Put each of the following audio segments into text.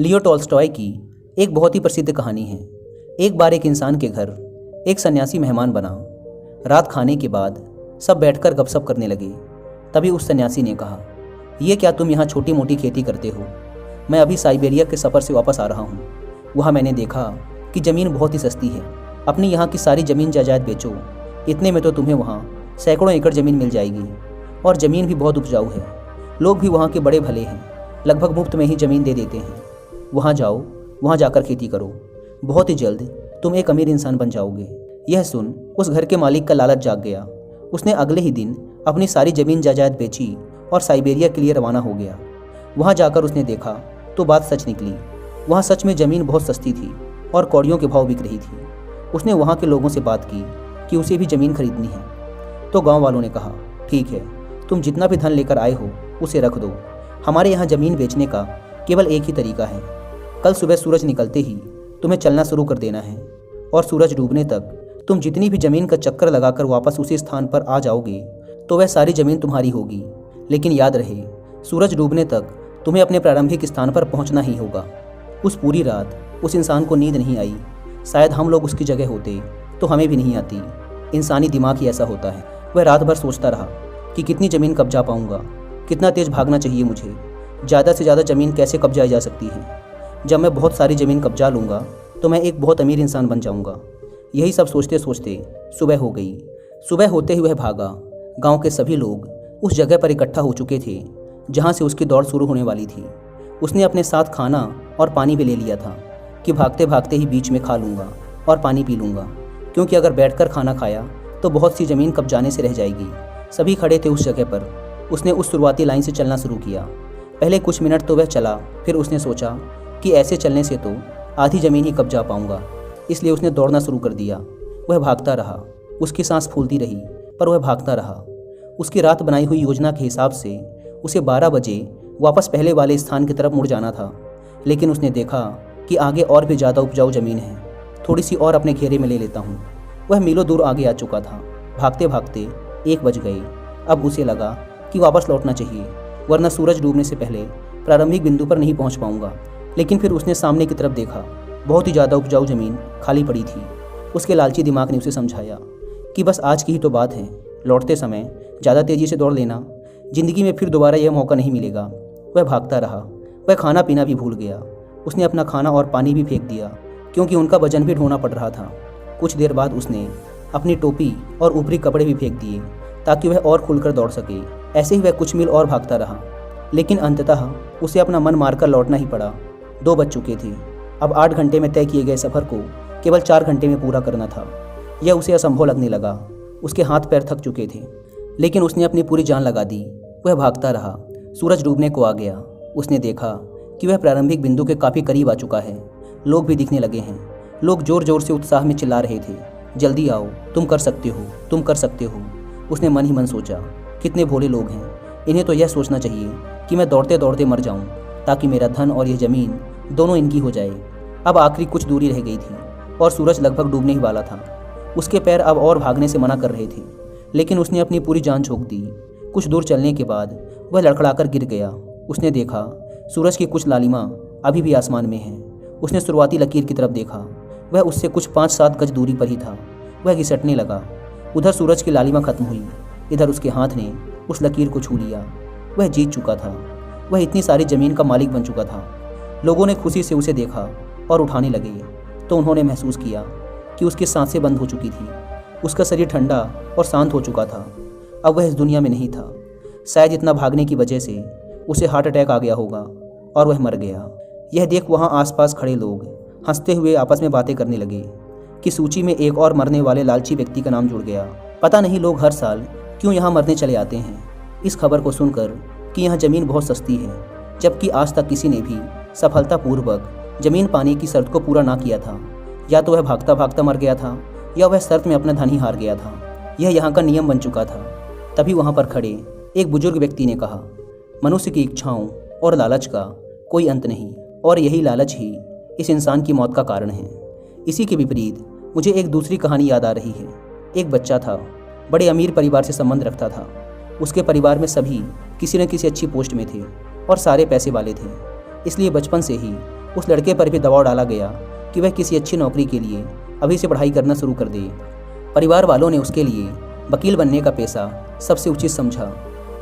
Leo Tolstoy की एक बहुत ही प्रसिद्ध कहानी है। एक बार एक इंसान के घर एक सन्यासी मेहमान बना। रात खाने के बाद सब बैठकर गपशप करने लगे। तभी उस सन्यासी ने कहा, ये क्या तुम यहाँ छोटी मोटी खेती करते हो? मैं अभी साइबेरिया के सफ़र से वापस आ रहा हूँ। वहाँ मैंने देखा कि ज़मीन बहुत ही सस्ती है। अपनी यहाँ की सारी ज़मीन जायदाद बेचो, इतने में तो तुम्हें वहाँ सैकड़ों एकड़ ज़मीन मिल जाएगी। और ज़मीन भी बहुत उपजाऊ है। लोग भी वहाँ के बड़े भले हैं, लगभग मुफ्त में ही ज़मीन दे देते हैं। वहाँ जाओ, वहाँ जाकर खेती करो, बहुत ही जल्द तुम एक अमीर इंसान बन जाओगे। यह सुन उस घर के मालिक का लालच जाग गया। उसने अगले ही दिन अपनी सारी ज़मीन जायदाद बेची और साइबेरिया के लिए रवाना हो गया। वहाँ जाकर उसने देखा तो बात सच निकली। वहाँ सच में ज़मीन बहुत सस्ती थी और कौड़ियों के भाव बिक रही थी। उसने वहाँ के लोगों से बात की कि उसे भी ज़मीन खरीदनी है। तो गाँव वालों ने कहा, ठीक है, तुम जितना भी धन लेकर आए हो उसे रख दो। हमारे यहाँ ज़मीन बेचने का केवल एक ही तरीका है। कल सुबह सूरज निकलते ही तुम्हें चलना शुरू कर देना है और सूरज डूबने तक तुम जितनी भी ज़मीन का चक्कर लगाकर वापस उसी स्थान पर आ जाओगे तो वह सारी ज़मीन तुम्हारी होगी। लेकिन याद रहे, सूरज डूबने तक तुम्हें अपने प्रारंभिक स्थान पर पहुंचना ही होगा। उस पूरी रात उस इंसान को नींद नहीं आई। शायद हम लोग उसकी जगह होते तो हमें भी नहीं आती। इंसानी दिमाग ही ऐसा होता है। वह रात भर सोचता रहा कि कितनी ज़मीन कब्जा पाऊंगा, कितना तेज़ भागना चाहिए मुझे, ज़्यादा से ज़्यादा ज़मीन कैसे कब्जाई जा सकती है। जब मैं बहुत सारी ज़मीन कब्जा लूँगा तो मैं एक बहुत अमीर इंसान बन जाऊँगा। यही सब सोचते सोचते सुबह हो गई। सुबह होते ही वह भागा। गांव के सभी लोग उस जगह पर इकट्ठा हो चुके थे जहां से उसकी दौड़ शुरू होने वाली थी। उसने अपने साथ खाना और पानी भी ले लिया था कि भागते भागते ही बीच में खा लूँगा और पानी पी लूँगा, क्योंकि अगर बैठकर खाना खाया तो बहुत सी ज़मीन कब्जाने से रह जाएगी। सभी खड़े थे उस जगह पर। उसने उस शुरुआती लाइन से चलना शुरू किया। पहले कुछ मिनट तो वह चला, फिर उसने सोचा कि ऐसे चलने से तो आधी ज़मीन ही कब्जा पाऊंगा, इसलिए उसने दौड़ना शुरू कर दिया। वह भागता रहा। उसकी सांस फूलती रही, पर वह भागता रहा। उसकी रात बनाई हुई योजना के हिसाब से उसे 12 बजे वापस पहले वाले स्थान की तरफ मुड़ जाना था। लेकिन उसने देखा कि आगे और भी ज़्यादा उपजाऊ ज़मीन है। थोड़ी सी और अपने घेरे में ले लेता हूँ। वह मीलों दूर आगे आ चुका था। भागते भागते 1 बज गए। अब उसे लगा कि वापस लौटना चाहिए, वरना सूरज डूबने से पहले प्रारंभिक बिंदु पर नहीं पहुँच पाऊँगा। लेकिन फिर उसने सामने की तरफ देखा। बहुत ही ज़्यादा उपजाऊ ज़मीन खाली पड़ी थी। उसके लालची दिमाग ने उसे समझाया कि बस आज की ही तो बात है, लौटते समय ज़्यादा तेज़ी से दौड़ लेना, ज़िंदगी में फिर दोबारा यह मौका नहीं मिलेगा। वह भागता रहा। वह खाना पीना भी भूल गया। उसने अपना खाना और पानी भी फेंक दिया, क्योंकि उनका वजन भी ढोना पड़ रहा था। कुछ देर बाद उसने अपनी टोपी और ऊपरी कपड़े भी फेंक दिए ताकि वह और खुलकर दौड़ सके। ऐसे ही वह कुछ मील और भागता रहा, लेकिन अंततः उसे अपना मन मारकर लौटना ही पड़ा। 2 बज चुके थे। अब 8 घंटे में तय किए गए सफ़र को केवल 4 घंटे में पूरा करना था। यह उसे असंभव लगने लगा। उसके हाथ पैर थक चुके थे, लेकिन उसने अपनी पूरी जान लगा दी। वह भागता रहा। सूरज डूबने को आ गया। उसने देखा कि वह प्रारंभिक बिंदु के काफ़ी करीब आ चुका है। लोग भी दिखने लगे हैं। लोग ज़ोर ज़ोर से उत्साह में चिल्ला रहे थे, जल्दी आओ, तुम कर सकते हो, तुम कर सकते हो। उसने मन ही मन सोचा, कितने भोले लोग हैं। इन्हें तो यह सोचना चाहिए कि मैं दौड़ते दौड़ते मर जाऊं, ताकि मेरा धन और यह ज़मीन दोनों इनकी हो जाए। अब आखिरी कुछ दूरी रह गई थी और सूरज लगभग डूबने ही वाला था। उसके पैर अब और भागने से मना कर रहे थे, लेकिन उसने अपनी पूरी जान झोंक दी। कुछ दूर चलने के बाद वह लड़खड़ाकर गिर गया। उसने देखा सूरज की कुछ लालिमा अभी भी आसमान में है। उसने शुरुआती लकीर की तरफ देखा। वह उससे कुछ 5-7 गज दूरी पर ही था। वह घिसटने लगा। उधर सूरज की लालिमा खत्म हुई, इधर उसके हाथ ने उस लकीर को छू लिया। वह जीत चुका था। वह इतनी सारी ज़मीन का मालिक बन चुका था। लोगों ने खुशी से उसे देखा और उठाने लगे, तो उन्होंने महसूस किया कि उसकी सांसें बंद हो चुकी थी। उसका शरीर ठंडा और शांत हो चुका था। अब वह इस दुनिया में नहीं था। शायद इतना भागने की वजह से उसे हार्ट अटैक आ गया होगा और वह मर गया। यह देख वहाँ आसपास खड़े लोग हंसते हुए आपस में बातें करने लगे कि सूची में एक और मरने वाले लालची व्यक्ति का नाम जुड़ गया। पता नहीं लोग हर साल क्यों यहाँ मरने चले आते हैं इस खबर को सुनकर कि यहाँ ज़मीन बहुत सस्ती है, जबकि आज तक किसी ने भी सफलतापूर्वक ज़मीन पाने की शर्त को पूरा ना किया था। या तो वह भागता भागता मर गया था, या वह शर्त में अपना धन ही हार गया था। यह यहाँ का नियम बन चुका था। तभी वहाँ पर खड़े एक बुजुर्ग व्यक्ति ने कहा, मनुष्य की इच्छाओं और लालच का कोई अंत नहीं, और यही लालच ही इस इंसान की मौत का कारण है। इसी के विपरीत मुझे एक दूसरी कहानी याद आ रही है। एक बच्चा था, बड़े अमीर परिवार से संबंध रखता था। उसके परिवार में सभी किसी न किसी अच्छी पोस्ट में थे और सारे पैसे वाले थे। इसलिए बचपन से ही उस लड़के पर भी दबाव डाला गया कि वह किसी अच्छी नौकरी के लिए अभी से पढ़ाई करना शुरू कर दे। परिवार वालों ने उसके लिए वकील बनने का पैसा सबसे उचित समझा।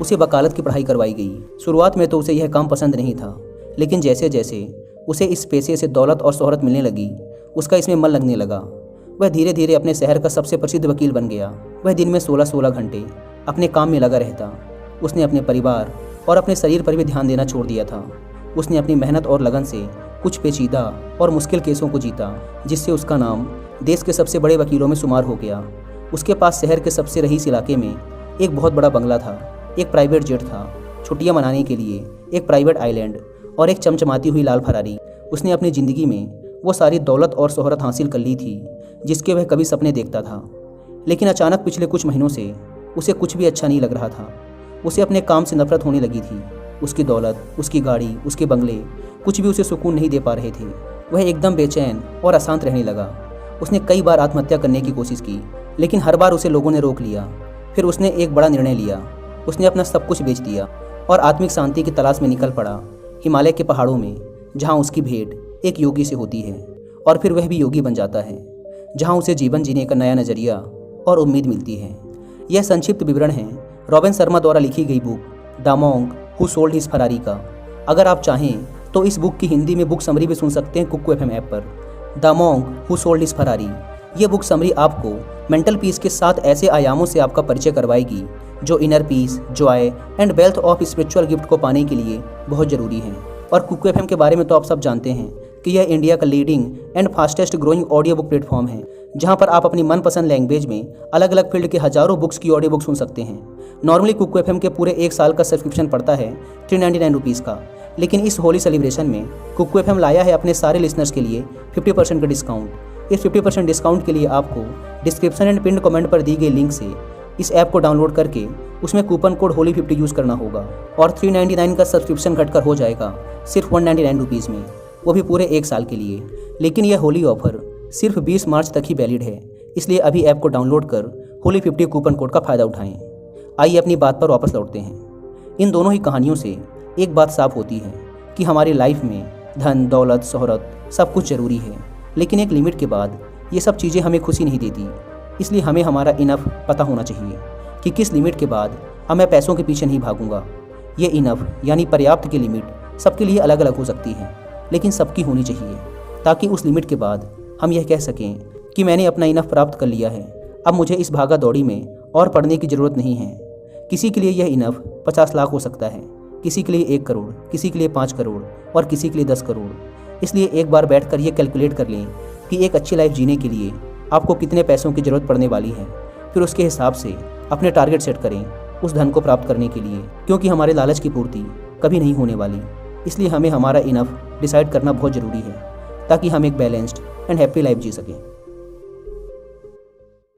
उसे वकालत की पढ़ाई करवाई गई। शुरुआत में तो उसे यह काम पसंद नहीं था, लेकिन जैसे जैसे उसे इस पैसे से दौलत और शोहरत मिलने लगी, उसका इसमें मन लगने लगा। वह धीरे धीरे अपने शहर का सबसे प्रसिद्ध वकील बन गया। वह दिन में 16-16 घंटे अपने काम में लगा रहता। उसने अपने परिवार और अपने शरीर पर भी ध्यान देना छोड़ दिया था। उसने अपनी मेहनत और लगन से कुछ पेचीदा और मुश्किल केसों को जीता, जिससे उसका नाम देश के सबसे बड़े वकीलों में शुमार हो गया। उसके पास शहर के सबसे रईस इलाके में एक बहुत बड़ा बंगला था, एक प्राइवेट जेट था, छुट्टियां मनाने के लिए एक प्राइवेट आइलैंड और एक चमचमाती हुई लाल फरारी। उसने अपनी ज़िंदगी में वो सारी दौलत और शोहरत हासिल कर ली थी जिसके वह कभी सपने देखता था। लेकिन अचानक पिछले कुछ महीनों से उसे कुछ भी अच्छा नहीं लग रहा था। उसे अपने काम से नफरत होने लगी थी। उसकी दौलत, उसकी गाड़ी, उसके बंगले कुछ भी उसे सुकून नहीं दे पा रहे थे। वह एकदम बेचैन और अशांत रहने लगा। उसने कई बार आत्महत्या करने की कोशिश की, लेकिन हर बार उसे लोगों ने रोक लिया। फिर उसने एक बड़ा निर्णय लिया। उसने अपना सब कुछ बेच दिया और आत्मिक शांति की तलाश में निकल पड़ा हिमालय के पहाड़ों में, जहाँ उसकी भेंट एक योगी से होती है और फिर वह भी योगी बन जाता है, जहाँ उसे जीवन जीने का नया नज़रिया और उम्मीद मिलती है। यह संक्षिप्त विवरण है रॉबिन शर्मा द्वारा लिखी गई book the monk who sold his Ferrari का। अगर आप चाहें तो इस बुक की हिंदी में बुक समरी भी सुन सकते हैं कुकू FM ऐप पर। The monk who sold his Ferrari, ये बुक समरी आपको मेंटल पीस के 7 ऐसे आयामों से आपका परिचय करवाएगी जो inner peace, Joy and wealth of spiritual gift को पाने के लिए बहुत ज़रूरी हैं। और कुकू FM के बारे में तो आप सब जानते हैं कि यह इंडिया का leading and fastest growing audio book platform है, जहां पर आप अपनी मनपसंद लैंग्वेज में अलग अलग फील्ड के हजारों बुक्स की ऑडियो बुक सुन सकते हैं। नॉर्मली कुकू FM के पूरे 1 साल का सब्सक्रिप्शन पड़ता है 399 रुपीज़ का, लेकिन इस होली सेलिब्रेशन में कुकू FM लाया है अपने सारे लिसनर्स के लिए 50% का डिस्काउंट। इस 50% डिस्काउंट के लिए आपको डिस्क्रिप्शन एंड पिन कमेंट पर दी गई लिंक से इस ऐप को डाउनलोड करके उसमें कूपन कोड होली50 यूज़ करना होगा और 399 का सब्सक्रिप्शन घटकर हो जाएगा सिर्फ 199 रुपीज़ में, वो भी पूरे 1 साल के लिए। लेकिन यह होली ऑफर सिर्फ 20 मार्च तक ही वैलिड है, इसलिए अभी ऐप को डाउनलोड कर होली50 कूपन कोड का फ़ायदा उठाएं। आइए अपनी बात पर वापस लौटते हैं। इन दोनों ही कहानियों से एक बात साफ होती है कि हमारी लाइफ में धन, दौलत, शोहरत सब कुछ ज़रूरी है, लेकिन एक लिमिट के बाद ये सब चीज़ें हमें खुशी नहीं देती। इसलिए हमें हमारा इनफ पता होना चाहिए कि किस लिमिट के बाद मैं पैसों के पीछे नहीं भागूंगा। ये इनफ यानी पर्याप्त की लिमिट सबके लिए अलग अलग हो सकती है, लेकिन सबकी होनी चाहिए, ताकि उस लिमिट के बाद हम यह कह सकें कि मैंने अपना इनफ प्राप्त कर लिया है, अब मुझे इस भागा दौड़ी में और पढ़ने की ज़रूरत नहीं है। किसी के लिए यह इनफ 50 लाख हो सकता है, किसी के लिए 1 करोड़, किसी के लिए 5 करोड़ और किसी के लिए 10 करोड़। इसलिए एक बार बैठकर ये कैलकुलेट कर लें कि एक अच्छी लाइफ जीने के लिए आपको कितने पैसों की ज़रूरत पड़ने वाली है। फिर उसके हिसाब से अपने टारगेट सेट करें उस धन को प्राप्त करने के लिए, क्योंकि हमारे लालच की पूर्ति कभी नहीं होने वाली। इसलिए हमें हमारा इनफ डिसाइड करना बहुत ज़रूरी है, ताकि हम एक बैलेंस्ड एंड हैप्पी लाइफ जी सकें।